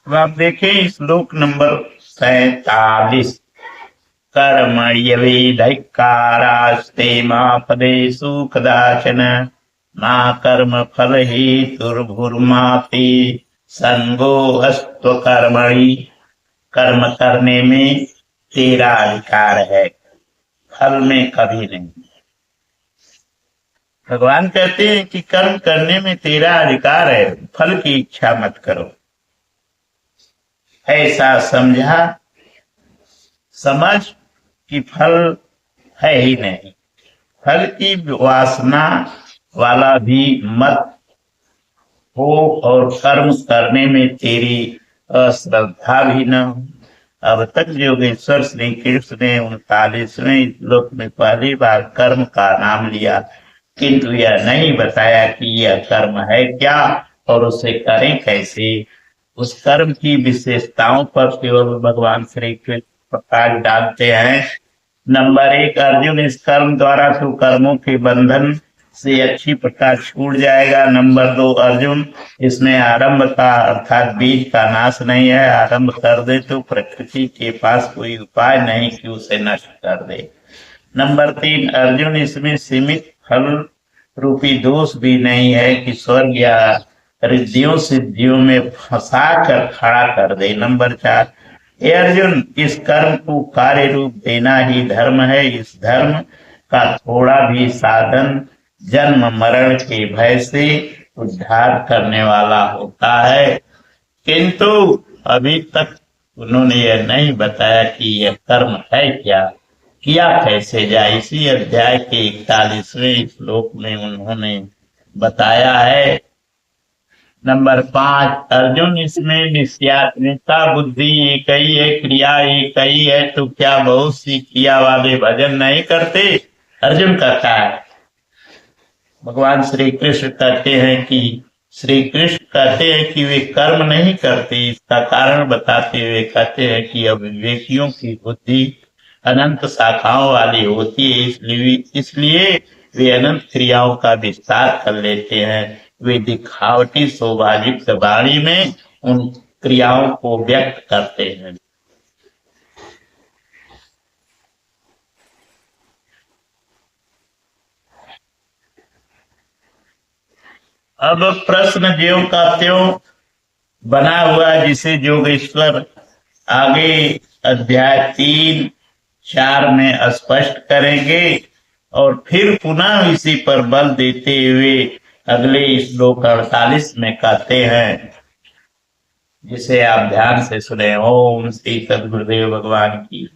अब आप देखें श्लोक नंबर 47। कर्मण्यभिधिक्कारास्ते मा फलेषु कदाचन मा कर्म फल हेतुर्भुर्माते संगोऽस्त्व कर्मणि। कर्म करने में तेरा अधिकार है, फल में कभी नहीं। भगवान कहते हैं कि कर्म करने में तेरा अधिकार है, फल की इच्छा मत करो। ऐसा समझ कि फल है ही नहीं, फल की वासना वाला भी मत हो और कर्म करने में तेरी अश्रद्धा भी न हो। अब तक योगेश्वर श्री कृष्ण ने 39वें श्लोक में पहली बार कर्म का नाम लिया, किंतु यह नहीं बताया कि यह कर्म है क्या और उसे करें कैसे। उस कर्म की विशेषताओं पर केवल भगवान श्री कृष्ण प्रकाश डालते हैं। नंबर 1, अर्जुन इस कर्म द्वारा तो कर्मों के बंधन से अच्छी प्रकार छूट जाएगा। नंबर 2, अर्जुन इसमें आरंभ का अर्थात बीज का नाश नहीं है। आरंभ कर दे तो प्रकृति के पास कोई उपाय नहीं कि उसे नष्ट कर दे। नंबर 3, अर्जुन इसमें सीमित फल रूपी दोष भी नहीं है कि स्वर्ग या रिद्धियों सिद्धियों में फंसा कर खड़ा कर दे। नंबर 4, हे अर्जुन इस कर्म को कार्य रूप देना ही धर्म है। इस धर्म का थोड़ा भी साधन जन्म मरण के भय से उद्धार करने वाला होता है, किंतु अभी तक उन्होंने यह नहीं बताया कि यह कर्म है क्या, किया कैसे जाए। इसी अध्याय के 41वें श्लोक में उन्होंने बताया है। नंबर 5, अर्जुन इसमें निश्चयात्मिका बुद्धि एक ही है, क्रिया एक ही है, तो क्या बहुत सी क्रिया वाले भजन नहीं करते। अर्जुन कहता है, भगवान श्री कृष्ण कहते हैं कि वे कर्म नहीं करते। इसका कारण बताते हुए कहते हैं कि अविवेकियों की बुद्धि अनंत शाखाओं वाली होती है, इसलिए वे अनंत क्रियाओं का विस्तार कर लेते हैं। वे दिखावटी सौभाग्य वाणी में उन क्रियाओं को व्यक्त करते हैं। अब प्रश्न ज्यों का त्यों बना हुआ, जिसे योगेश्वर आगे अध्याय 3-4 में स्पष्ट करेंगे और फिर पुनः इसी पर बल देते हुए अगले श्लोक 48 में कहते हैं, जिसे आप ध्यान से सुने। ओम श्री सद्गुरुदेव भगवान की।